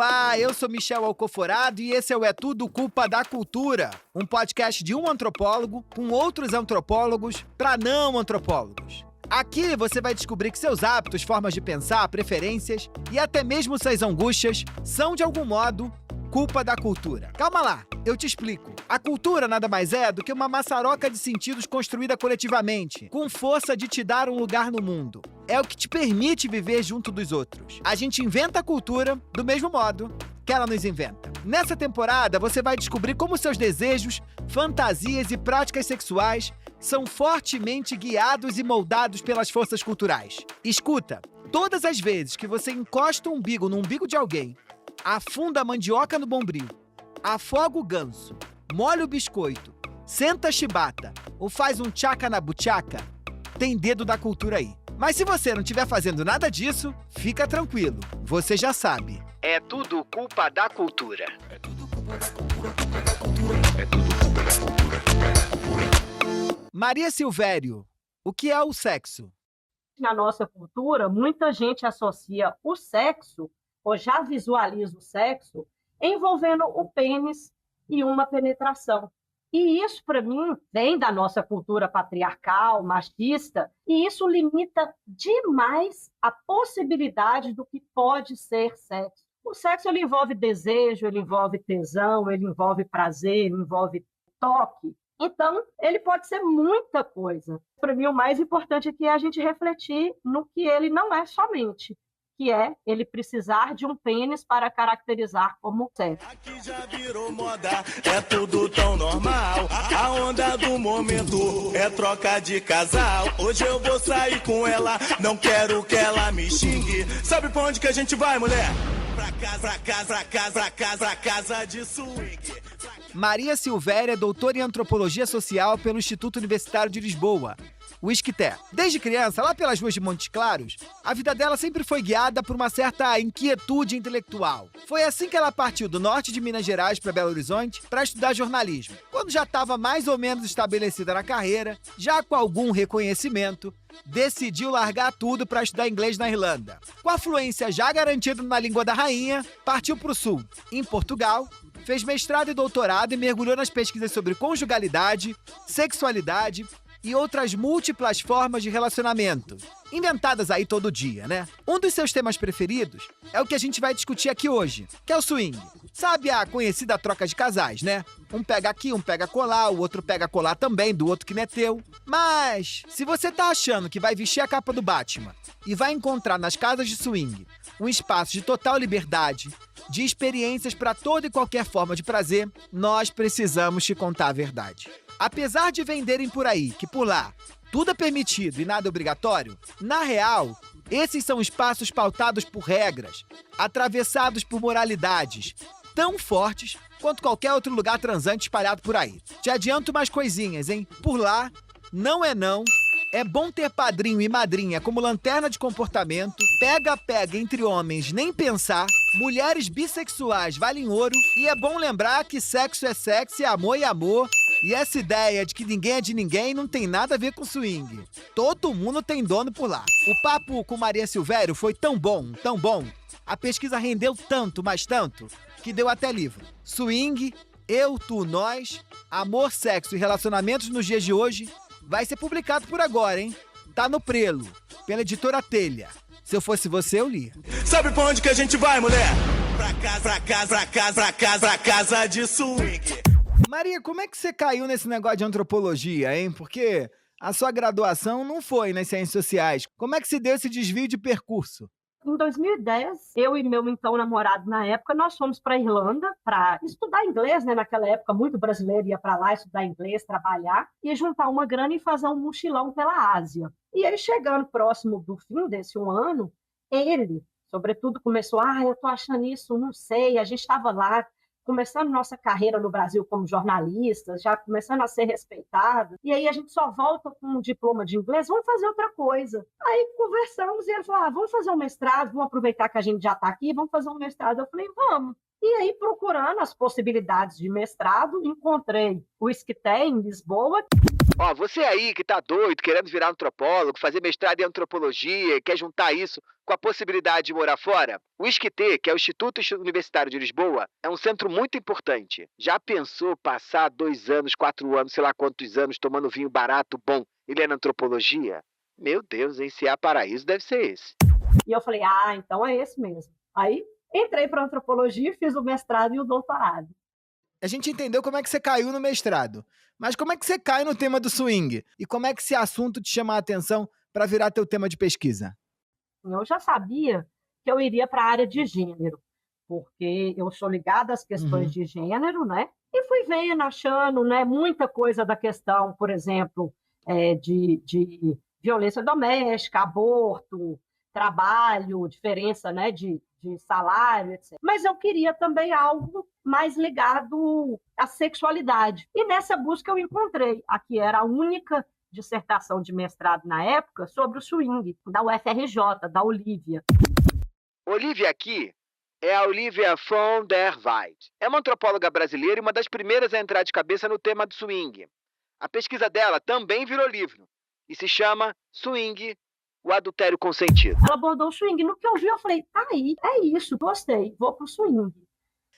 Olá, eu sou Michel Alcoforado e esse é o É Tudo Culpa da Cultura, um podcast de um antropólogo com outros antropólogos para não antropólogos. Aqui você vai descobrir que seus hábitos, formas de pensar, preferências e até mesmo suas angústias são, de algum modo, culpa da cultura. Calma lá, eu te explico. A cultura nada mais é do que uma maçaroca de sentidos construída coletivamente, com força de te dar um lugar no mundo. É o que te permite viver junto dos outros. A gente inventa a cultura do mesmo modo que ela nos inventa. Nessa temporada, você vai descobrir como seus desejos, fantasias e práticas sexuais são fortemente guiados e moldados pelas forças culturais. Escuta, todas as vezes que você encosta o umbigo no umbigo de alguém, afunda a mandioca no bombril, afoga o ganso, molha o biscoito, senta a chibata ou faz um tchaca na buchaca, tem dedo da cultura aí. Mas se você não estiver fazendo nada disso, fica tranquilo, você já sabe. É tudo culpa da cultura. É tudo culpa da cultura, culpa da cultura. É tudo culpa da cultura, culpa da cultura. Maria Silvério, o que é o sexo? Na nossa cultura, muita gente associa o sexo, ou já visualiza o sexo, envolvendo o pênis e uma penetração. E isso, para mim, vem da nossa cultura patriarcal, machista, e isso limita demais a possibilidade do que pode ser sexo. O sexo ele envolve desejo, ele envolve tesão, ele envolve prazer, ele envolve toque. Então, ele pode ser muita coisa. Para mim, o mais importante aqui é a gente refletir no que ele não é somente, que é ele precisar de um pênis para caracterizar como sexo. Aqui já virou moda, é tudo tão normal. A onda do momento é troca de casal. Hoje eu vou sair com ela, não quero que ela me xingue. Sabe pra onde que a gente vai, mulher? Pra casa, pra casa, pra casa, pra casa, pra casa de swing. Maria Silvéria é doutora em Antropologia Social pelo Instituto Universitário de Lisboa, o ISCTE. Desde criança, lá pelas ruas de Montes Claros, a vida dela sempre foi guiada por uma certa inquietude intelectual. Foi assim que ela partiu do norte de Minas Gerais para Belo Horizonte para estudar jornalismo. Quando já estava mais ou menos estabelecida na carreira, já com algum reconhecimento, decidiu largar tudo para estudar inglês na Irlanda. Com a fluência já garantida na língua da rainha, partiu para o sul. Em Portugal, fez mestrado e doutorado e mergulhou nas pesquisas sobre conjugalidade, sexualidade e outras múltiplas formas de relacionamento, inventadas aí todo dia, né? Um dos seus temas preferidos é o que a gente vai discutir aqui hoje, que é o swing. Sabe a conhecida troca de casais, né? Um pega aqui, um pega colar, o outro pega colar também, do outro que não é teu. Mas, se você tá achando que vai vestir a capa do Batman e vai encontrar nas casas de swing um espaço de total liberdade, de experiências para toda e qualquer forma de prazer, nós precisamos te contar a verdade. Apesar de venderem por aí que por lá tudo é permitido e nada é obrigatório, na real, esses são espaços pautados por regras, atravessados por moralidades tão fortes quanto qualquer outro lugar transante espalhado por aí. Te adianto umas coisinhas, hein? Por lá, não é não. É bom ter padrinho e madrinha como lanterna de comportamento, pega-pega entre homens, nem pensar, mulheres bissexuais valem ouro, e é bom lembrar que sexo é sexo e amor, e essa ideia de que ninguém é de ninguém não tem nada a ver com swing. Todo mundo tem dono por lá. O papo com Maria Silvério foi tão bom, a pesquisa rendeu tanto, mas tanto, que deu até livro. Swing, eu, tu, nós, amor, sexo e relacionamentos nos dias de hoje, vai ser publicado por agora, hein? Tá no prelo, pela editora Telha. Se eu fosse você, eu lia. Sabe pra onde que a gente vai, mulher? Pra casa, pra casa, pra casa, pra casa, pra casa de swing. Maria, como é que você caiu nesse negócio de antropologia, hein? Porque a sua graduação não foi nas ciências sociais. Como é que se deu esse desvio de percurso? Em 2010, eu e meu então namorado na época, nós fomos para a Irlanda para estudar inglês, né? Naquela época, muito brasileiro ia para lá estudar inglês, trabalhar e juntar uma grana e fazer um mochilão pela Ásia. E aí, chegando próximo do fim desse um ano, ele, sobretudo, começou, eu tô achando isso, não sei, a gente estava lá, começando nossa carreira no Brasil como jornalistas, já começando a ser respeitado, e aí a gente só volta com um diploma de inglês, vamos fazer outra coisa. Aí conversamos e ele falou, vamos fazer um mestrado, vamos aproveitar que a gente já está aqui, vamos fazer um mestrado. Eu falei, vamos. E aí, procurando as possibilidades de mestrado, encontrei o ISCTE em Lisboa. Ó, você aí que tá doido, querendo virar antropólogo, fazer mestrado em antropologia, quer juntar isso com a possibilidade de morar fora? O ISCTE, que é o Instituto Universitário de Lisboa, é um centro muito importante. Já pensou passar 2 anos, 4 anos, sei lá quantos anos, tomando vinho barato, bom, e lendo antropologia? Meu Deus, hein? Se há paraíso, deve ser esse. E eu falei, então é esse mesmo. Aí entrei para antropologia, fiz o mestrado e o doutorado. A gente entendeu como é que você caiu no mestrado, mas como é que você cai no tema do swing? E como é que esse assunto te chama a atenção para virar teu tema de pesquisa? Eu já sabia que eu iria para a área de gênero, porque eu sou ligada às questões de gênero, né? E fui vendo, achando, né, muita coisa da questão, por exemplo, de violência doméstica, aborto, trabalho, diferença, né, de salário, etc. Mas eu queria também algo mais ligado à sexualidade. E nessa busca eu encontrei a que era a única dissertação de mestrado na época sobre o swing, da UFRJ, da Olivia. Olivia aqui é a Olivia von der Weide. É uma antropóloga brasileira e uma das primeiras a entrar de cabeça no tema do swing. A pesquisa dela também virou livro e se chama Swing, o adultério consentido. Ela abordou o swing. No que eu vi, eu falei, tá aí, é isso, gostei, vou pro swing.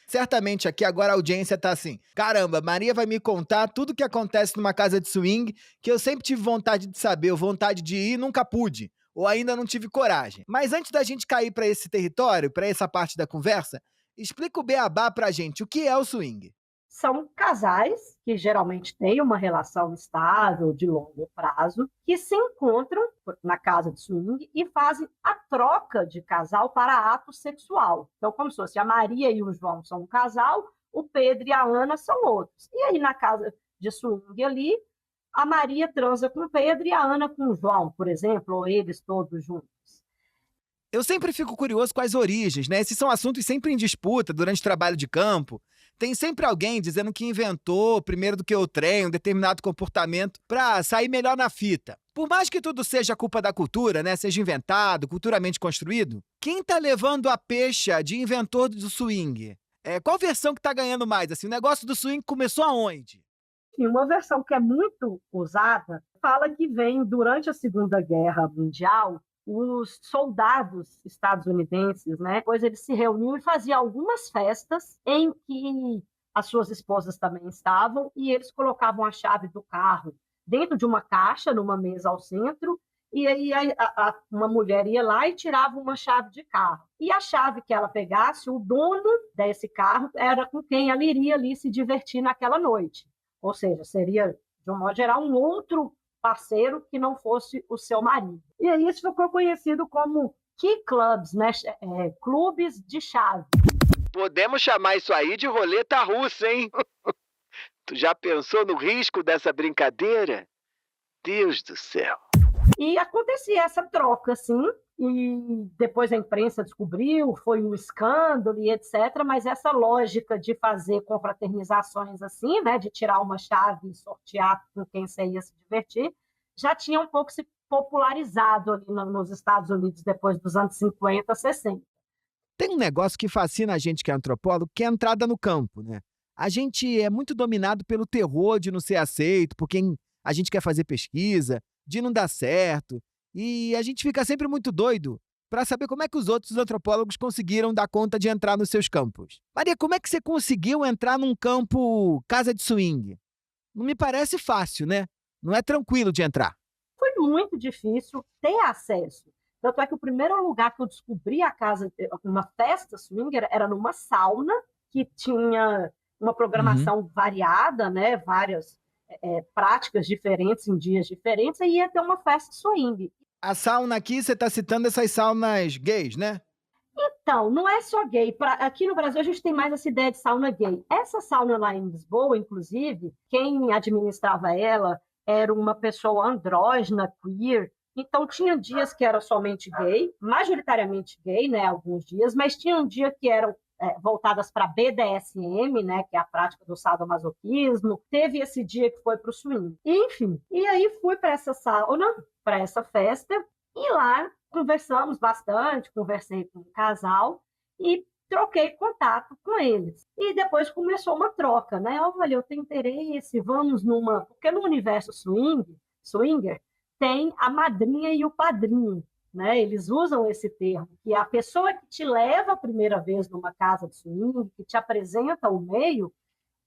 Certamente aqui agora a audiência tá assim, caramba, Maria vai me contar tudo o que acontece numa casa de swing que eu sempre tive vontade de saber, ou vontade de ir e nunca pude, ou ainda não tive coragem. Mas antes da gente cair para esse território, para essa parte da conversa, explica o beabá pra gente, o que é o swing? São casais que geralmente têm uma relação estável, de longo prazo, que se encontram na casa de swing e fazem a troca de casal para ato sexual. Então, como se fosse a Maria e o João são um casal, o Pedro e a Ana são outros. E aí, na casa de swing ali, a Maria transa com o Pedro e a Ana com o João, por exemplo, ou eles todos juntos. Eu sempre fico curioso com as origens, né? Esses são assuntos sempre em disputa durante o trabalho de campo. Tem sempre alguém dizendo que inventou, primeiro do que o trem, um determinado comportamento para sair melhor na fita. Por mais que tudo seja culpa da cultura, né? Seja inventado, culturalmente construído, quem tá levando a pecha de inventor do swing? Qual versão que tá ganhando mais? Assim, o negócio do swing começou aonde? E uma versão que é muito usada fala que vem durante a Segunda Guerra Mundial. Os soldados estadunidenses, né? Depois eles se reuniam e faziam algumas festas em que as suas esposas também estavam e eles colocavam a chave do carro dentro de uma caixa, numa mesa ao centro, e aí uma mulher ia lá e tirava uma chave de carro. E a chave que ela pegasse, o dono desse carro era com quem ela iria ali se divertir naquela noite. Ou seja, seria, de um modo geral, um outro parceiro que não fosse o seu marido. E aí isso ficou conhecido como key clubs, né? Clubes de chave. Podemos chamar isso aí de roleta russa, hein? Tu já pensou no risco dessa brincadeira? Deus do céu. E acontecia essa troca, assim, e depois a imprensa descobriu, foi um escândalo e etc., mas essa lógica de fazer confraternizações assim, né, de tirar uma chave e sortear com quem você ia se divertir, já tinha um pouco se popularizado ali nos Estados Unidos depois dos anos 50, 60. Tem um negócio que fascina a gente que é antropólogo, que é a entrada no campo, né? A gente é muito dominado pelo terror de não ser aceito por quem a gente quer fazer pesquisa, de não dar certo, e a gente fica sempre muito doido para saber como é que os outros antropólogos conseguiram dar conta de entrar nos seus campos. Maria, como é que você conseguiu entrar num campo casa de swing? Não me parece fácil, né? Não é tranquilo de entrar. Foi muito difícil ter acesso. Tanto é que o primeiro lugar que eu descobri a casa, uma festa swinger, era numa sauna que tinha uma programação variada, né? Várias práticas diferentes em dias diferentes, e ia ter uma festa swing. A sauna aqui, você está citando essas saunas gays, né? Então, não é só gay. Aqui no Brasil, a gente tem mais essa ideia de sauna gay. Essa sauna lá em Lisboa, inclusive, quem administrava ela era uma pessoa andrógena, queer. Então, tinha dias que era somente gay, majoritariamente gay, né, alguns dias, mas tinha um dia que eram voltadas para BDSM, né, que é a prática do sadomasoquismo. Teve esse dia que foi para o swing. Enfim, e aí fui para essa sauna, para essa festa, e lá conversamos bastante, conversei com um casal, e troquei contato com eles. E depois começou uma troca, né? Olha, eu tenho interesse, vamos numa... Porque no universo swinger, tem a madrinha e o padrinho, né? Eles usam esse termo, que é a pessoa que te leva a primeira vez numa casa de swing, que te apresenta o meio,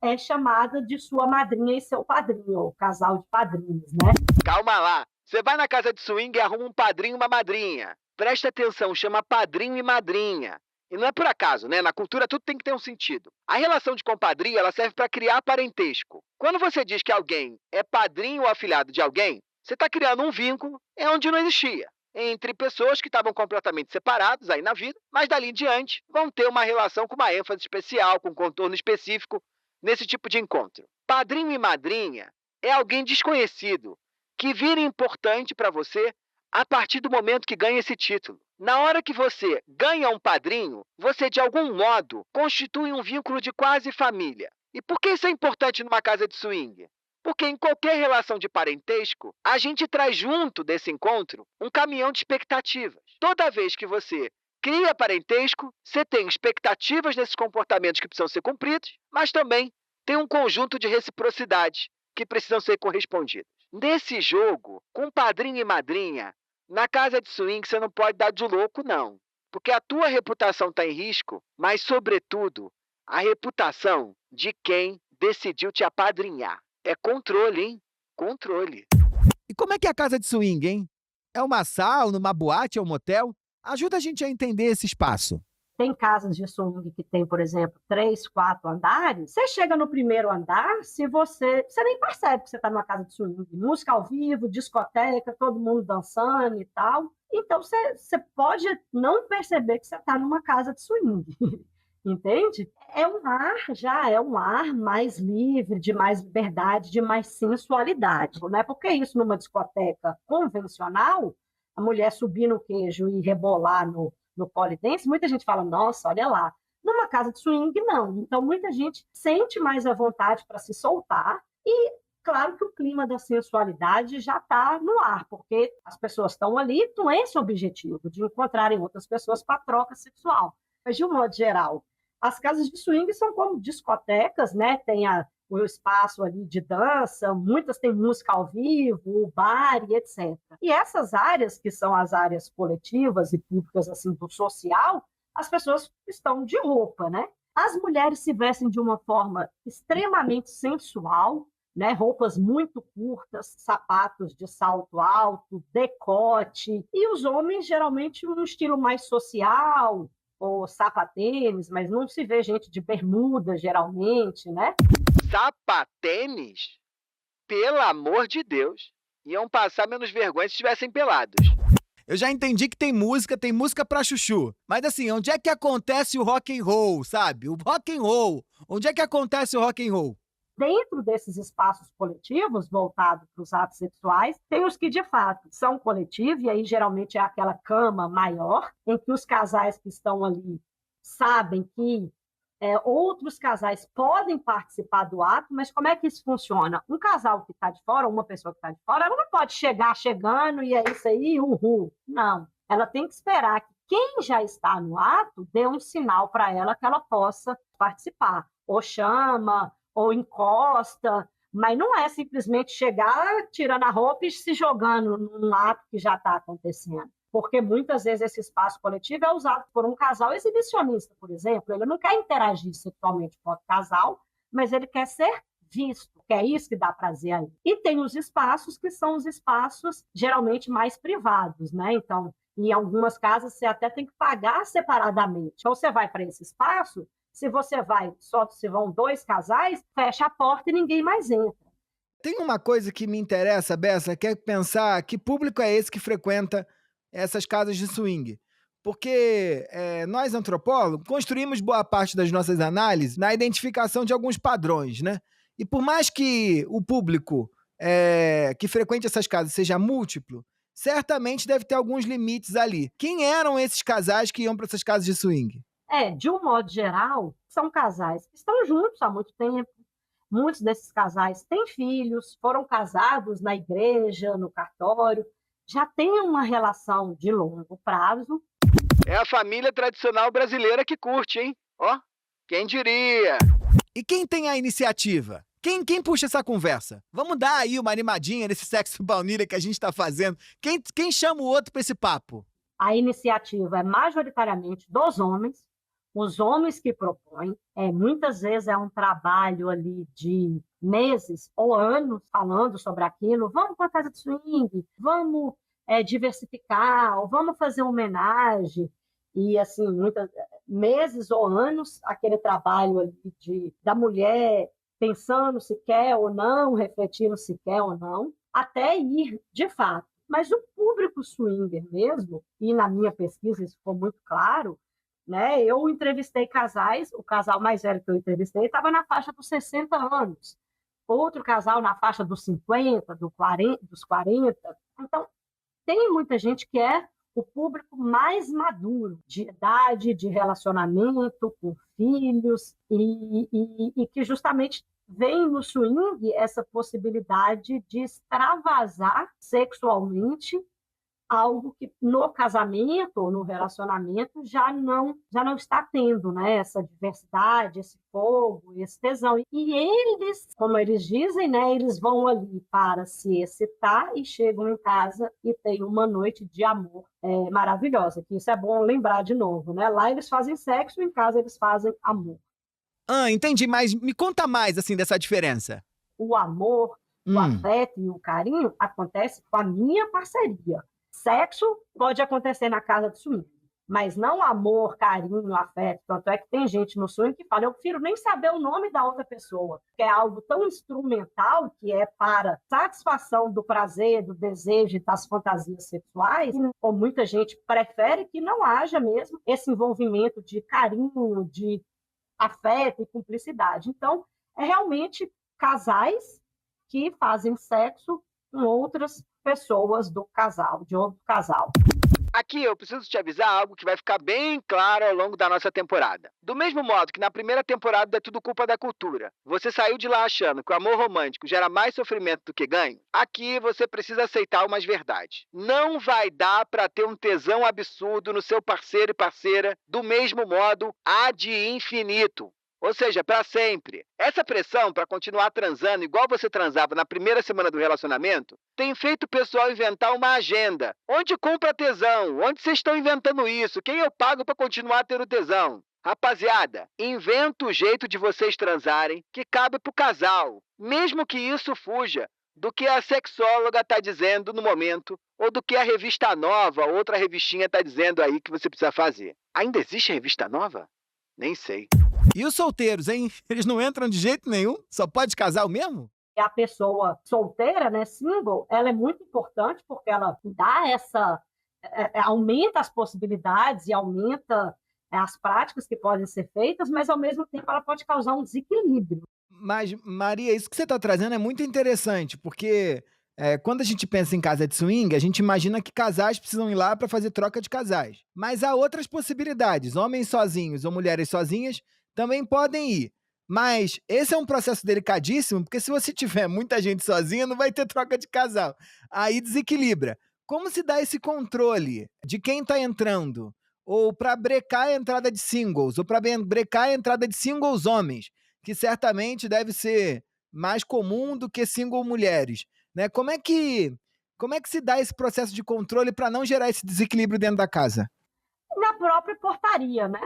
é chamada de sua madrinha e seu padrinho, ou casal de padrinhos, né? Calma lá. Você vai na casa de swing e arruma um padrinho e uma madrinha. Presta atenção, chama padrinho e madrinha. E não é por acaso, né? Na cultura tudo tem que ter um sentido. A relação de compadria, ela serve para criar parentesco. Quando você diz que alguém é padrinho ou afilhado de alguém, você está criando um vínculo onde não existia. Entre pessoas que estavam completamente separadas aí na vida, mas dali em diante vão ter uma relação com uma ênfase especial, com um contorno específico nesse tipo de encontro. Padrinho e madrinha é alguém desconhecido que vira importante para você a partir do momento que ganha esse título. Na hora que você ganha um padrinho, você de algum modo constitui um vínculo de quase família. E por que isso é importante numa casa de swing? Porque em qualquer relação de parentesco, a gente traz junto desse encontro um caminhão de expectativas. Toda vez que você cria parentesco, você tem expectativas nesses comportamentos que precisam ser cumpridos, mas também tem um conjunto de reciprocidades que precisam ser correspondidas. Nesse jogo, com padrinho e madrinha, na casa de swing você não pode dar de louco, não. Porque a tua reputação está em risco, mas, sobretudo, a reputação de quem decidiu te apadrinhar. É controle, hein? Controle. E como é que é a casa de swing, hein? É uma sala, uma boate, é um motel? Ajuda a gente a entender esse espaço. Tem casas de swing que tem, por exemplo, 3, 4 andares. Você chega no primeiro andar, você nem percebe que você está numa casa de swing. Música ao vivo, discoteca, todo mundo dançando e tal. Então, você pode não perceber que você está numa casa de swing. Entende? É um ar mais livre, de mais liberdade, de mais sensualidade. Não é porque isso numa discoteca convencional, a mulher subir no queijo e rebolar no polidense, muita gente fala, nossa, olha lá. Numa casa de swing, não. Então, muita gente sente mais a vontade para se soltar e, claro que o clima da sensualidade já está no ar, porque as pessoas estão ali com esse objetivo, de encontrarem outras pessoas para troca sexual. Mas, de um modo geral, as casas de swing são como discotecas, né? Tem o espaço ali de dança, muitas têm música ao vivo, o bar e etc. E essas áreas, que são as áreas coletivas e públicas assim, do social, as pessoas estão de roupa, né? As mulheres se vestem de uma forma extremamente sensual, né? Roupas muito curtas, sapatos de salto alto, decote, e os homens geralmente um estilo mais social, ou sapatênis, mas não se vê gente de bermuda, geralmente, né? Sapatênis? Pelo amor de Deus! Iam passar menos vergonha se estivessem pelados. Eu já entendi que tem música pra chuchu. Mas assim, onde é que acontece o rock and roll, sabe? O rock and roll. Onde é que acontece o rock and roll? Dentro desses espaços coletivos voltados para os atos sexuais, tem os que, de fato, são coletivos, e aí geralmente é aquela cama maior, em que os casais que estão ali sabem que outros casais podem participar do ato, mas como é que isso funciona? Um casal que está de fora, uma pessoa que está de fora, ela não pode chegar chegando e é isso aí, uhul. Não. Ela tem que esperar que quem já está no ato dê um sinal para ela que ela possa participar. Ou chama, ou encosta, mas não é simplesmente chegar tirando a roupa e se jogando num ato que já está acontecendo. Porque muitas vezes esse espaço coletivo é usado por um casal exibicionista, por exemplo. Ele não quer interagir sexualmente com o casal, mas ele quer ser visto, que é isso que dá prazer aí. E tem os espaços que são os espaços geralmente mais privados, né? Então, em algumas casas você até tem que pagar separadamente. Ou você vai para esse espaço, se você vai, só se vão 2 casais, fecha a porta e ninguém mais entra. Tem uma coisa que me interessa, Bessa, que é pensar que público é esse que frequenta essas casas de swing. Porque nós, antropólogos, construímos boa parte das nossas análises na identificação de alguns padrões, né? E por mais que o público que frequente essas casas seja múltiplo, certamente deve ter alguns limites ali. Quem eram esses casais que iam para essas casas de swing? De um modo geral, são casais que estão juntos há muito tempo. Muitos desses casais têm filhos, foram casados na igreja, no cartório, já têm uma relação de longo prazo. É a família tradicional brasileira que curte, hein? Ó, quem diria? E quem tem a iniciativa? Quem puxa essa conversa? Vamos dar aí uma animadinha nesse sexo baunilha que a gente tá fazendo. Quem chama o outro pra esse papo? A iniciativa é majoritariamente dos homens, os homens que propõem. Muitas vezes é um trabalho ali de meses ou anos falando sobre aquilo. Vamos para a casa de swing, vamos diversificar, ou vamos fazer uma homenagem. E, assim, meses ou anos, aquele trabalho ali da mulher pensando se quer ou não, refletindo se quer ou não, até ir, de fato. Mas o público swinger mesmo, e na minha pesquisa isso ficou muito claro, né? Eu entrevistei casais, o casal mais velho que eu entrevistei estava na faixa dos 60 anos, outro casal na faixa dos 50, dos 40. Então, tem muita gente que é o público mais maduro, de idade, de relacionamento, com filhos, e que justamente vem no swing essa possibilidade de extravasar sexualmente algo que no casamento ou no relacionamento já não está tendo, né? Essa diversidade, esse fogo, esse tesão. E eles, como eles dizem, né? Eles vão ali para se excitar e chegam em casa e tem uma noite de amor maravilhosa. Que isso é bom lembrar de novo, né? Lá eles fazem sexo, em casa eles fazem amor. Entendi, mas me conta mais, assim, dessa diferença. O amor, o afeto e o carinho acontece com a minha parceria. Sexo pode acontecer na casa do swing, mas não amor, carinho, afeto. Tanto é que tem gente no swing que fala, eu prefiro nem saber o nome da outra pessoa, que é algo tão instrumental, que é para satisfação do prazer, do desejo e das fantasias sexuais, ou muita gente prefere que não haja mesmo esse envolvimento de carinho, de afeto e cumplicidade. Então, é realmente casais que fazem sexo com outras pessoas do casal, de outro casal. Aqui eu preciso te avisar algo que vai ficar bem claro ao longo da nossa temporada. Do mesmo modo que na primeira temporada é tudo culpa da cultura, você saiu de lá achando que o amor romântico gera mais sofrimento do que ganho, aqui você precisa aceitar umas verdades. Não vai dar pra ter um tesão absurdo no seu parceiro e parceira do mesmo modo ad infinito. Ou seja, para sempre. Essa pressão para continuar transando igual você transava na primeira semana do relacionamento tem feito o pessoal inventar uma agenda. Onde compra tesão? Onde vocês estão inventando isso? Quem eu pago para continuar tendo tesão? Rapaziada, inventa o jeito de vocês transarem que cabe pro casal. Mesmo que isso fuja do que a sexóloga está dizendo no momento ou do que a revista Nova, outra revistinha, está dizendo aí que você precisa fazer. Ainda existe revista Nova? Nem sei. E os solteiros, hein? Eles não entram de jeito nenhum? Só pode casal mesmo? A pessoa solteira, né, single, ela é muito importante porque ela dá aumenta as possibilidades e aumenta as práticas que podem ser feitas, mas ao mesmo tempo ela pode causar um desequilíbrio. Mas, Maria, isso que você está trazendo é muito interessante, porque quando a gente pensa em casa de swing, a gente imagina que casais precisam ir lá para fazer troca de casais. Mas há outras possibilidades. Homens sozinhos ou mulheres sozinhas também podem ir. Mas esse é um processo delicadíssimo, porque se você tiver muita gente sozinha, não vai ter troca de casal. Aí desequilibra. Como se dá esse controle de quem está entrando? Ou para brecar a entrada de singles, ou para brecar a entrada de singles homens, que certamente deve ser mais comum do que single mulheres. Né? Como é que se dá esse processo de controle para não gerar esse desequilíbrio dentro da casa? Na própria portaria, né?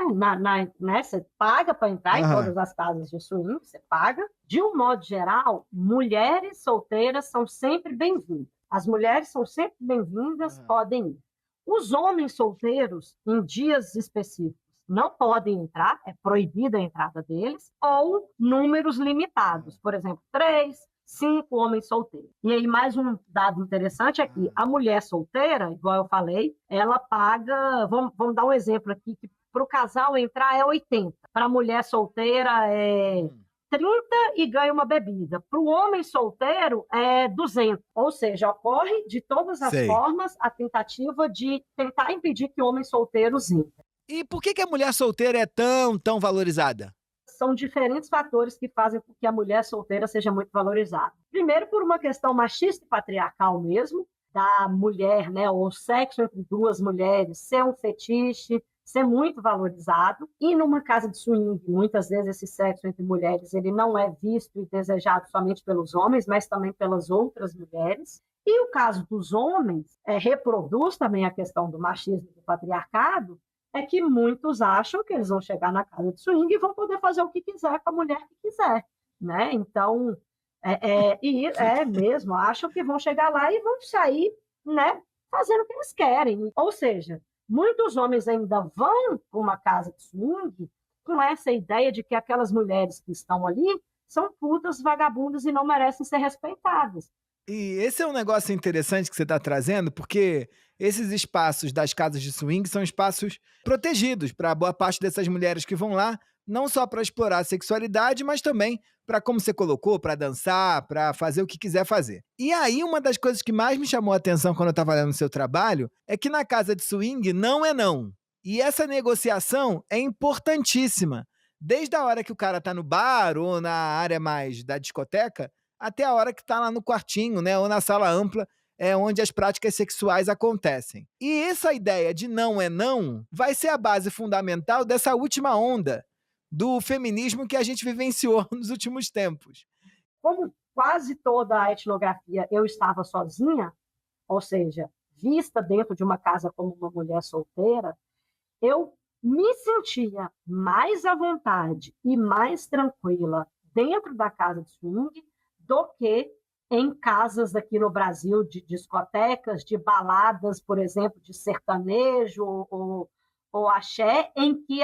Você paga para entrar em todas as casas de swing, você paga. De um modo geral, mulheres solteiras são sempre bem-vindas. As mulheres são sempre bem-vindas, podem ir. Os homens solteiros, em dias específicos, não podem entrar, é proibida a entrada deles, ou números limitados, por exemplo, 3, 5 homens solteiros. E aí, mais um dado interessante é que a mulher solteira, igual eu falei, ela paga, vamos dar um exemplo aqui, que para o casal entrar é 80, para a mulher solteira é 30 e ganha uma bebida. Para o homem solteiro é 200. Ou seja, ocorre de todas as formas a tentativa de tentar impedir que homens solteiros entrem. E por que a mulher solteira é tão valorizada? São diferentes fatores que fazem com que a mulher solteira seja muito valorizada. Primeiro, por uma questão machista e patriarcal mesmo, da mulher, né, ou sexo entre duas mulheres, ser um fetiche, ser muito valorizado. E numa casa de swing, muitas vezes esse sexo entre mulheres ele não é visto e desejado somente pelos homens, mas também pelas outras mulheres. E o caso dos homens reproduz também a questão do machismo e do patriarcado, é que muitos acham que eles vão chegar na casa de swing e vão poder fazer o que quiser com a mulher que quiser, né? Então, mesmo, acham que vão chegar lá e vão sair, né, fazendo o que eles querem. Ou seja, muitos homens ainda vão para uma casa de swing com essa ideia de que aquelas mulheres que estão ali são putas, vagabundas e não merecem ser respeitadas. E esse é um negócio interessante que você está trazendo, porque esses espaços das casas de swing são espaços protegidos para boa parte dessas mulheres que vão lá, não só para explorar a sexualidade, mas também para, como você colocou, para dançar, para fazer o que quiser fazer. E aí, uma das coisas que mais me chamou a atenção quando eu estava lendo o seu trabalho é que na casa de swing não é não. E essa negociação é importantíssima. Desde a hora que o cara está no bar ou na área mais da discoteca, até a hora que está lá no quartinho, né, ou na sala ampla, onde as práticas sexuais acontecem. E essa ideia de não é não vai ser a base fundamental dessa última onda do feminismo que a gente vivenciou nos últimos tempos. Como quase toda a etnografia eu estava sozinha, ou seja, vista dentro de uma casa como uma mulher solteira, eu me sentia mais à vontade e mais tranquila dentro da casa de swing do que em casas aqui no Brasil de discotecas, de baladas, por exemplo, de sertanejo ou axé, em que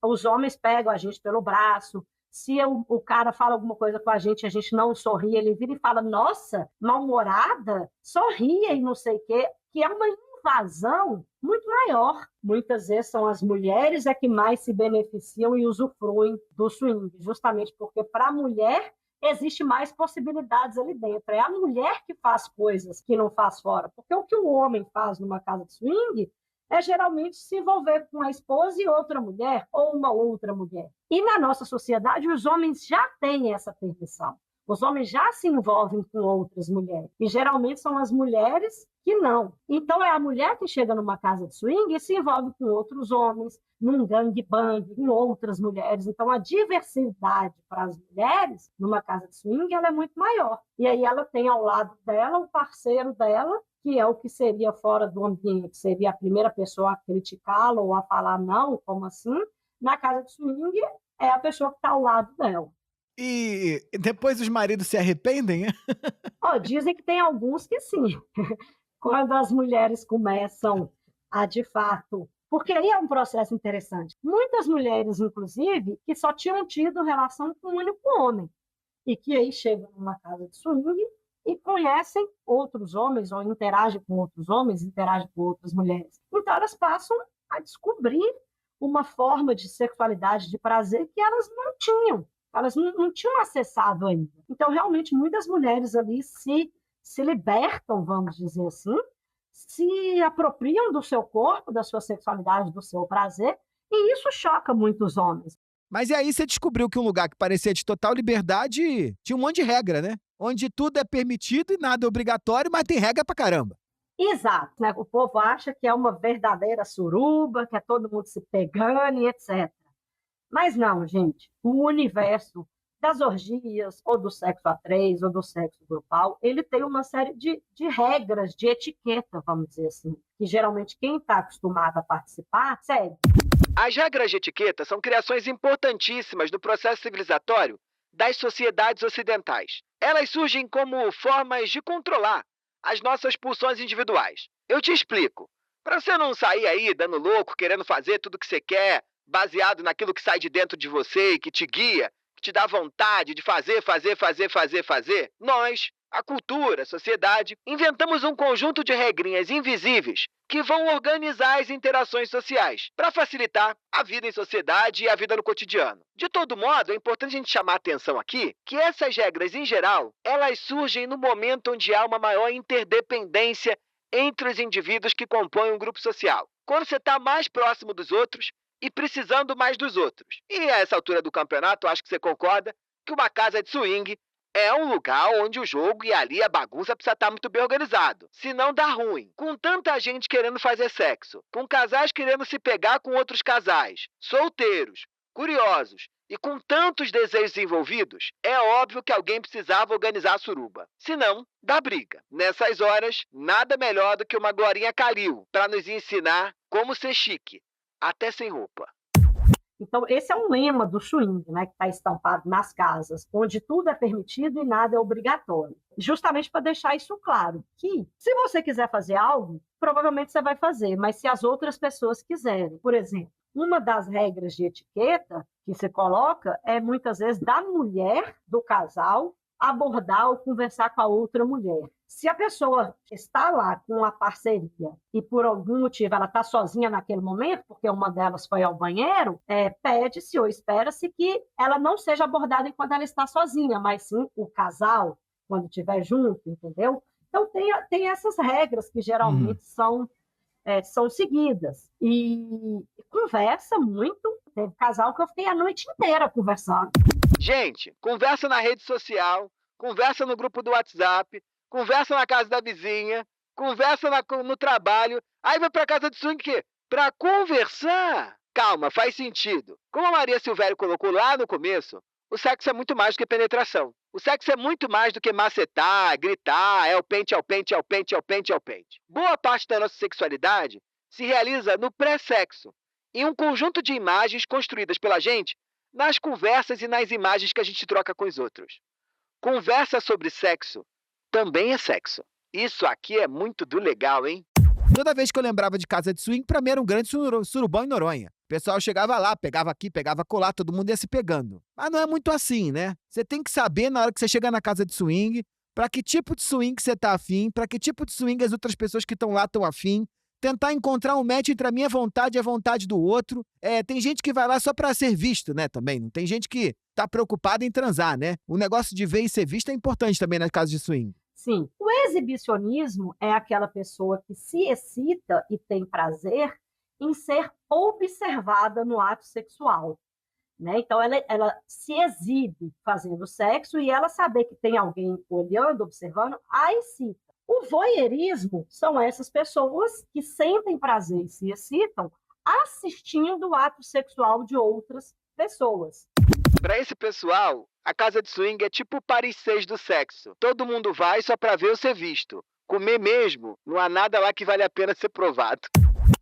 os homens pegam a gente pelo braço. Se o cara fala alguma coisa com a gente não sorri, ele vira e fala, nossa, mal-humorada, sorria e não sei o quê, que é uma invasão muito maior. Muitas vezes são as mulheres que mais se beneficiam e usufruem do swing, justamente porque para a mulher existe mais possibilidades ali dentro. É a mulher que faz coisas que não faz fora, porque o que o homem faz numa casa de swing é geralmente se envolver com a esposa e outra mulher, ou uma outra mulher. E na nossa sociedade, os homens já têm essa permissão. Os homens já se envolvem com outras mulheres. E geralmente são as mulheres que não. Então é a mulher que chega numa casa de swing e se envolve com outros homens, num gangbang, com outras mulheres. Então a diversidade para as mulheres numa casa de swing ela é muito maior. E aí ela tem ao lado dela o parceiro dela, que é o que seria fora do ambiente, seria a primeira pessoa a criticá-la ou a falar não, como assim? Na casa de swing é a pessoa que está ao lado dela. E depois os maridos se arrependem? Dizem que tem alguns que sim. Quando as mulheres começam a, de fato... Porque aí é um processo interessante. Muitas mulheres, inclusive, que só tinham tido relação com um único homem. E que aí chegam numa casa de swing e conhecem outros homens, ou interagem com outros homens, interagem com outras mulheres. Então elas passam a descobrir uma forma de sexualidade, de prazer, que elas não tinham. Elas não tinham acessado ainda. Então, realmente, muitas mulheres ali se libertam, vamos dizer assim, se apropriam do seu corpo, da sua sexualidade, do seu prazer, e isso choca muitos homens. Mas e aí você descobriu que um lugar que parecia de total liberdade tinha um monte de regra, né? Onde tudo é permitido e nada é obrigatório, mas tem regra pra caramba. Exato, né? O povo acha que é uma verdadeira suruba, que é todo mundo se pegando e etc. Mas não, gente, o universo das orgias, ou do sexo a três, ou do sexo grupal, ele tem uma série de regras, de etiqueta, vamos dizer assim, que geralmente quem está acostumado a participar segue. As regras de etiqueta são criações importantíssimas do processo civilizatório das sociedades ocidentais. Elas surgem como formas de controlar as nossas pulsões individuais. Eu te explico. Para você não sair aí dando louco, querendo fazer tudo o que você quer, baseado naquilo que sai de dentro de você e que te guia, que te dá vontade de fazer, nós, a cultura, a sociedade, inventamos um conjunto de regrinhas invisíveis que vão organizar as interações sociais para facilitar a vida em sociedade e a vida no cotidiano. De todo modo, é importante a gente chamar a atenção aqui que essas regras, em geral, elas surgem no momento onde há uma maior interdependência entre os indivíduos que compõem um grupo social. Quando você está mais próximo dos outros e precisando mais dos outros. E a essa altura do campeonato, acho que você concorda que uma casa de swing É um lugar onde o jogo e ali a bagunça precisa estar muito bem organizado. Senão dá ruim. Com tanta gente querendo fazer sexo, com casais querendo se pegar com outros casais, solteiros, curiosos e com tantos desejos envolvidos, é óbvio que alguém precisava organizar a suruba. Senão, dá briga. Nessas horas, nada melhor do que uma Glorinha Calil para nos ensinar como ser chique, até sem roupa. Então, esse é um lema do swing, né, que está estampado nas casas, onde tudo é permitido e nada é obrigatório. Justamente para deixar isso claro, que se você quiser fazer algo, provavelmente você vai fazer, mas se as outras pessoas quiserem. Por exemplo, uma das regras de etiqueta que se coloca é, muitas vezes, da mulher do casal abordar ou conversar com a outra mulher. Se a pessoa está lá com a parceria e por algum motivo ela está sozinha naquele momento, porque uma delas foi ao banheiro, pede-se ou espera-se que ela não seja abordada enquanto ela está sozinha, mas sim o casal, quando estiver junto, entendeu? Então tem essas regras que geralmente são seguidas. E conversa muito. Teve casal que eu fiquei a noite inteira conversando. Gente, conversa na rede social, conversa no grupo do WhatsApp, conversa na casa da vizinha, conversa no trabalho, aí vai pra casa de swing o quê? Pra conversar? Calma, faz sentido. Como a Maria Silvério colocou lá no começo, o sexo é muito mais do que penetração. O sexo é muito mais do que macetar, gritar, é o pente, é o pente, é o pente, é o pente, é o pente. Boa parte da nossa sexualidade se realiza no pré-sexo, em um conjunto de imagens construídas pela gente nas conversas e nas imagens que a gente troca com os outros. Conversa sobre sexo também é sexo. Isso aqui é muito do legal, hein? Toda vez que eu lembrava de casa de swing, pra mim era um grande surubão em Noronha. O pessoal chegava lá, pegava aqui, pegava colar, todo mundo ia se pegando. Mas não é muito assim, né? Você tem que saber, na hora que você chega na casa de swing, pra que tipo de swing você tá afim, pra que tipo de swing as outras pessoas que estão lá estão afim. Tentar encontrar um match entre a minha vontade e a vontade do outro. Tem gente que vai lá só pra ser visto, né, também. Não tem gente que tá preocupada em transar, né? O negócio de ver e ser visto é importante também nas casas de swing. Sim. O exibicionismo é aquela pessoa que se excita e tem prazer em ser observada no ato sexual, né? Então, ela se exibe fazendo sexo e ela saber que tem alguém olhando, observando, a excita. O voyeurismo são essas pessoas que sentem prazer e se excitam assistindo o ato sexual de outras pessoas. Para esse pessoal, a casa de swing é tipo o Paris 6 do sexo. Todo mundo vai só para ver ou ser visto. Comer mesmo, não há nada lá que vale a pena ser provado.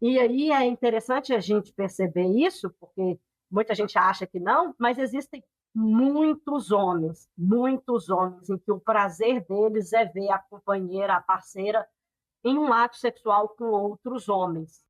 E aí é interessante a gente perceber isso, porque muita gente acha que não, mas existem muitos homens em que o prazer deles é ver a companheira, a parceira, em um ato sexual com outros homens.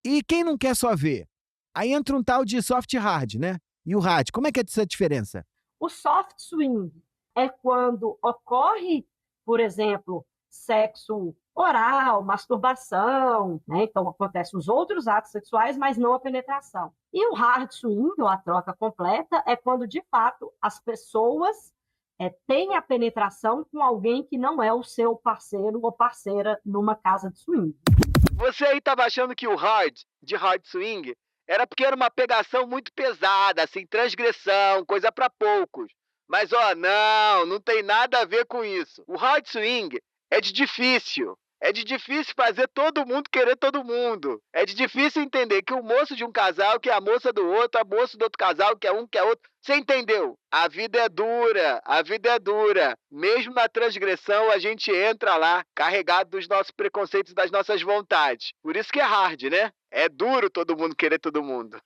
E quem não quer só ver? Aí entra um tal de soft hard, né? E o hard, como é que é essa diferença? O soft swing é quando ocorre, por exemplo, sexo oral, masturbação, né? Então acontecem os outros atos sexuais, mas não a penetração. E o hard swing, ou a troca completa, é quando, de fato, as pessoas têm a penetração com alguém que não é o seu parceiro ou parceira numa casa de swing. Você aí estava achando que o de hard swing, era porque era uma pegação muito pesada, assim, transgressão, coisa para poucos. Mas, não tem nada a ver com isso. O hard swing é de difícil. É de difícil fazer todo mundo querer todo mundo. É de difícil entender que o moço de um casal que é a moça do outro, a moça do outro casal que é um que é outro. Você entendeu? A vida é dura, a vida é dura. Mesmo na transgressão, a gente entra lá carregado dos nossos preconceitos e das nossas vontades. Por isso que é hard, né? É duro todo mundo querer todo mundo.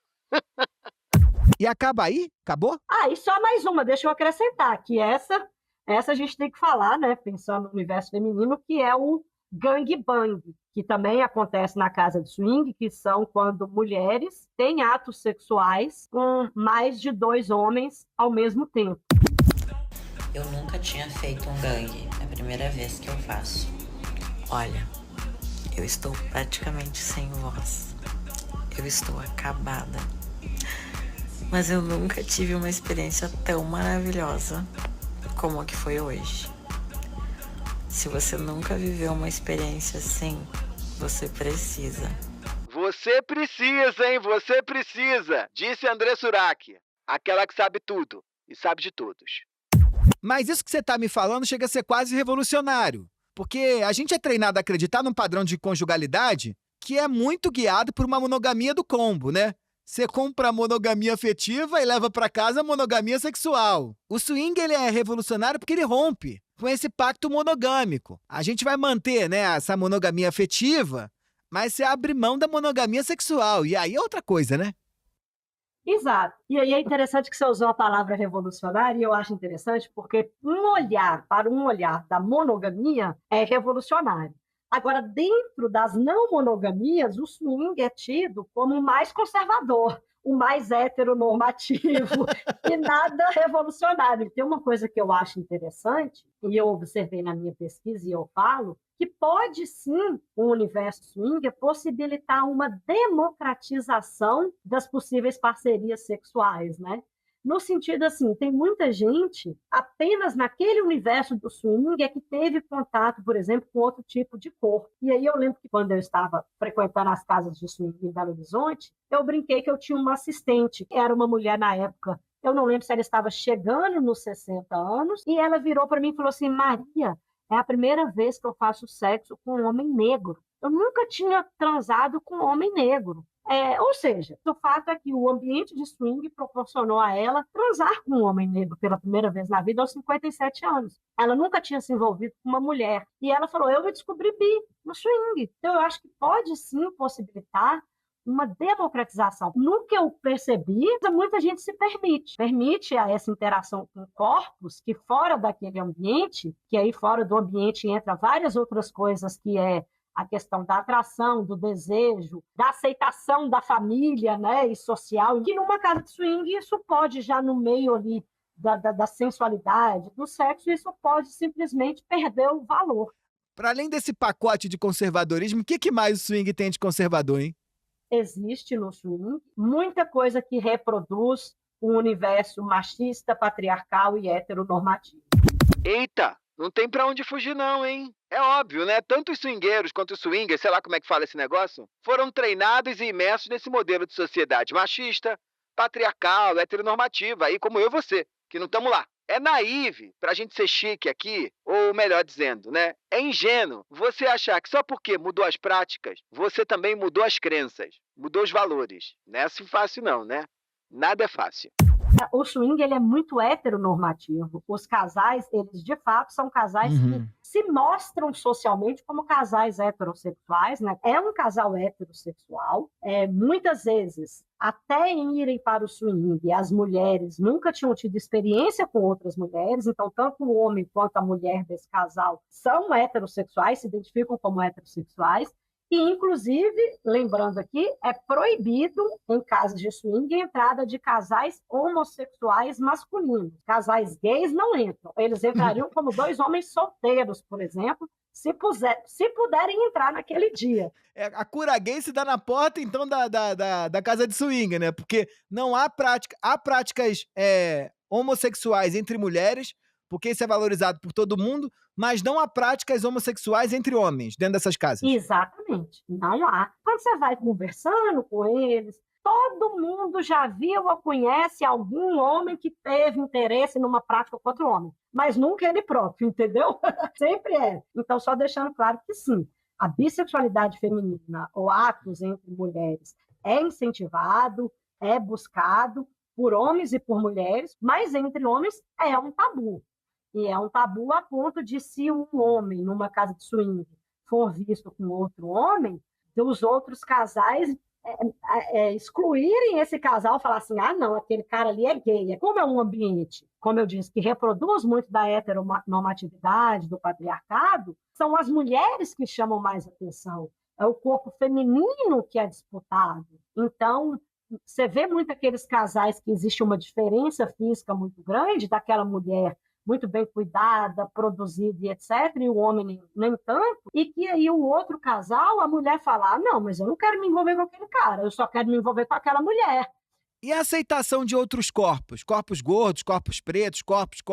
E acaba aí? Acabou? E só mais uma, deixa eu acrescentar, que essa a gente tem que falar, né, pensando no universo feminino, que é o gangbang, que também acontece na casa de swing, que são quando mulheres têm atos sexuais com mais de 2 homens ao mesmo tempo. Eu nunca tinha feito um gangue, é a primeira vez que eu faço. Olha, eu estou praticamente sem voz. Eu estou acabada. Mas eu nunca tive uma experiência tão maravilhosa como a que foi hoje. Se você nunca viveu uma experiência assim, você precisa. Você precisa, hein? Você precisa, disse André Surak, aquela que sabe tudo e sabe de todos. Mas isso que você tá me falando chega a ser quase revolucionário. Porque a gente é treinado a acreditar num padrão de conjugalidade que é muito guiado por uma monogamia do combo, né? Você compra a monogamia afetiva e leva pra casa a monogamia sexual. O swing, ele é revolucionário porque ele rompe com esse pacto monogâmico. A gente vai manter, né, essa monogamia afetiva, mas você abre mão da monogamia sexual. E aí é outra coisa, né? Exato. E aí é interessante que você usou a palavra revolucionário, e eu acho interessante porque um olhar da monogamia é revolucionário. Agora, dentro das não monogamias, o swing é tido como o mais conservador, o mais heteronormativo, e nada revolucionário. Tem uma coisa que eu acho interessante, e eu observei na minha pesquisa e eu falo, que pode sim o universo swing possibilitar uma democratização das possíveis parcerias sexuais, né? No sentido assim, tem muita gente apenas naquele universo do swing é que teve contato, por exemplo, com outro tipo de corpo. E aí eu lembro que quando eu estava frequentando as casas de swing em Belo Horizonte, eu brinquei que eu tinha uma assistente, que era uma mulher na época. Eu não lembro se ela estava chegando nos 60 anos, e ela virou para mim e falou assim: Maria, é a primeira vez que eu faço sexo com um homem negro. Eu nunca tinha transado com um homem negro. Ou seja, o fato é que o ambiente de swing proporcionou a ela transar com um homem negro pela primeira vez na vida aos 57 anos. Ela nunca tinha se envolvido com uma mulher. E ela falou, eu me descobri bi no swing. Então, eu acho que pode sim possibilitar uma democratização. No que eu percebi, muita gente se permite a essa interação com corpos que fora daquele ambiente, que aí fora do ambiente entra várias outras coisas que é a questão da atração, do desejo, da aceitação da família, né, e social, e que numa casa de swing isso pode já no meio ali da sensualidade, do sexo, isso pode simplesmente perder o valor. Para além desse pacote de conservadorismo, o que mais o swing tem de conservador, hein? Existe no swing muita coisa que reproduz um universo machista, patriarcal e heteronormativo. Eita, não tem pra onde fugir não, hein? É óbvio, né? Tanto os swingueiros quanto os swingers, sei lá como é que fala esse negócio, foram treinados e imersos nesse modelo de sociedade machista, patriarcal, heteronormativa, aí como eu e você, que não estamos lá. É naive pra gente ser chique aqui, ou melhor dizendo, né? É ingênuo você achar que só porque mudou as práticas, você também mudou as crenças, mudou os valores. Não é assim fácil não, né? Nada é fácil. O swing ele é muito heteronormativo. Os casais, eles de fato são casais que se mostram socialmente como casais heterossexuais, né? É um casal heterossexual. Muitas vezes, até em irem para o swing, as mulheres nunca tinham tido experiência com outras mulheres, então tanto o homem quanto a mulher desse casal são heterossexuais, se identificam como heterossexuais. E, inclusive, lembrando aqui, é proibido, em casas de swing, a entrada de casais homossexuais masculinos. Casais gays não entram. Eles entrariam como dois homens solteiros, por exemplo, se puderem entrar naquele dia. A cura gay se dá na porta, então, da casa de swing, né? Porque não há prática. Há práticas homossexuais entre mulheres, porque isso é valorizado por todo mundo, mas não há práticas homossexuais entre homens dentro dessas casas. Exatamente, não há. Quando você vai conversando com eles, todo mundo já viu ou conhece algum homem que teve interesse numa prática com outro homem, mas nunca ele próprio, entendeu? Sempre é. Então, só deixando claro que sim, a bissexualidade feminina ou atos entre mulheres é incentivado, é buscado por homens e por mulheres, mas entre homens é um tabu. E é um tabu a ponto de, se um homem, numa casa de swing, for visto com outro homem, os outros casais excluírem esse casal, falar assim, ah, não, aquele cara ali é gay. Como é um ambiente, como eu disse, que reproduz muito da heteronormatividade, do patriarcado, são as mulheres que chamam mais atenção. É o corpo feminino que é disputado. Então, você vê muito aqueles casais que existe uma diferença física muito grande daquela mulher muito bem cuidada, produzida e etc., e o homem nem tanto, e que aí o outro casal, a mulher fala, ah, não, mas eu não quero me envolver com aquele cara, eu só quero me envolver com aquela mulher. E a aceitação de outros corpos? Corpos gordos, corpos pretos, corpos.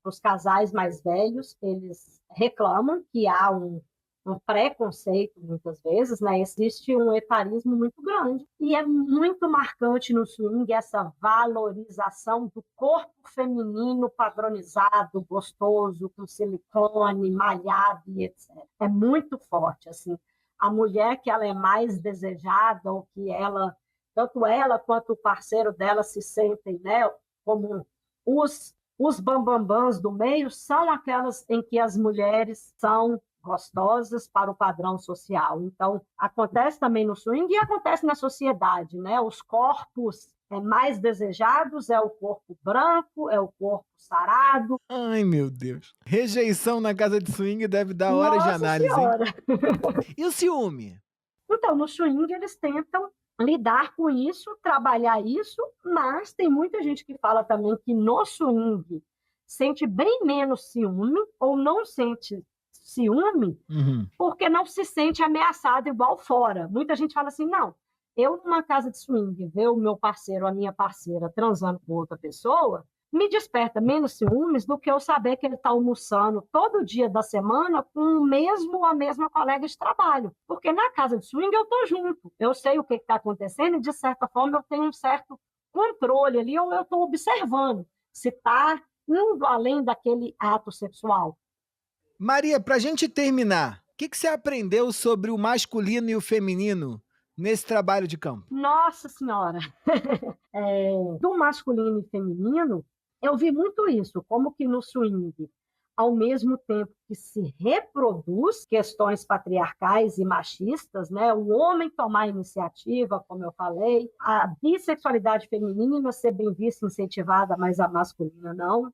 Os casais mais velhos, eles reclamam que há um um preconceito, muitas vezes, né? Existe um etarismo muito grande. E é muito marcante no swing essa valorização do corpo feminino padronizado, gostoso, com silicone, malhado e etc. É muito forte, assim. A mulher que ela é mais desejada, ou que ela, tanto ela quanto o parceiro dela se sentem, né, como os bambambãs do meio, são aquelas em que as mulheres são gostosas para o padrão social. Então, acontece também no swing e acontece na sociedade, né? Os corpos mais desejados é o corpo branco, é o corpo sarado. Ai, meu Deus. Rejeição na casa de swing deve dar horas de análise, Senhora. hein? E o ciúme? Então, no swing, eles tentam lidar com isso, trabalhar isso, mas tem muita gente que fala também que no swing sente bem menos ciúme ou não sente ciúme porque não se sente ameaçado igual fora. Muita gente fala assim, não, eu numa casa de swing ver o meu parceiro, a minha parceira transando com outra pessoa, me desperta menos ciúmes do que eu saber que ele está almoçando todo dia da semana com o mesmo ou a mesma colega de trabalho. Porque na casa de swing eu estou junto, eu sei o que está acontecendo e, de certa forma, eu tenho um certo controle ali, ou eu estou observando se está indo além daquele ato sexual. Maria, para a gente terminar, o que você aprendeu sobre o masculino e o feminino nesse trabalho de campo? Nossa Senhora! Do masculino e feminino, eu vi muito isso, como que no swing, ao mesmo tempo que se reproduz questões patriarcais e machistas, né? O homem tomar a iniciativa, como eu falei, a bissexualidade feminina ser bem vista e incentivada, mas a masculina não.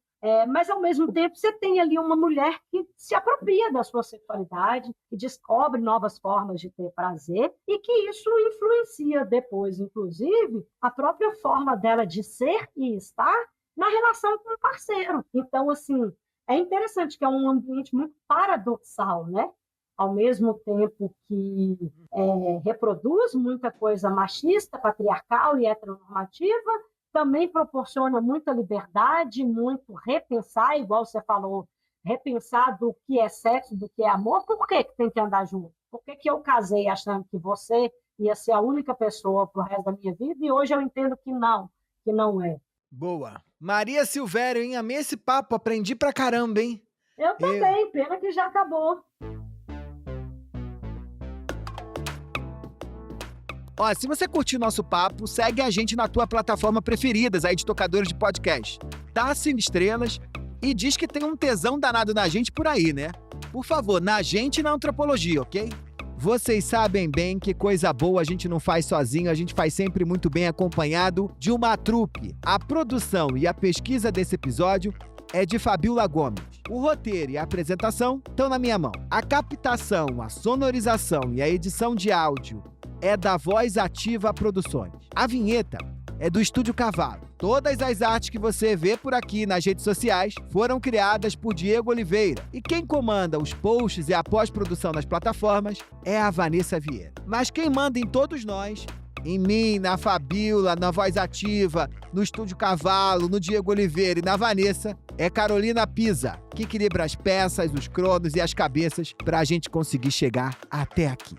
Mas, ao mesmo tempo, você tem ali uma mulher que se apropria da sua sexualidade, que descobre novas formas de ter prazer e que isso influencia depois, inclusive, a própria forma dela de ser e estar na relação com o parceiro. Então, assim, é interessante que é um ambiente muito paradoxal, né? Ao mesmo tempo que reproduz muita coisa machista, patriarcal e heteronormativa, também proporciona muita liberdade, muito repensar, igual você falou, repensar do que é sexo, do que é amor. Por que tem que andar junto? Por que eu casei achando que você ia ser a única pessoa pro resto da minha vida e hoje eu entendo que não é. Boa. Maria Silvério, hein? Amei esse papo, aprendi pra caramba, hein? Eu também, pena que já acabou. Ó, se você curtiu nosso papo, segue a gente na tua plataforma preferidas aí de tocadores de podcast. Dá 5 estrelas e diz que tem um tesão danado na gente por aí, né? Por favor, na gente e na antropologia, ok? Vocês sabem bem que coisa boa a gente não faz sozinho, a gente faz sempre muito bem acompanhado de uma trupe. A produção e a pesquisa desse episódio é de Fabiola Gomes. O roteiro e a apresentação estão na minha mão. A captação, a sonorização e a edição de áudio é da Voz Ativa Produções. A vinheta é do Estúdio Cavalo. Todas as artes que você vê por aqui nas redes sociais foram criadas por Diego Oliveira. E quem comanda os posts e a pós-produção nas plataformas é a Vanessa Vieira. Mas quem manda em todos nós, em mim, na Fabiola, na Voz Ativa, no Estúdio Cavalo, no Diego Oliveira e na Vanessa, é Carolina Pisa, que equilibra as peças, os cronos e as cabeças para a gente conseguir chegar até aqui.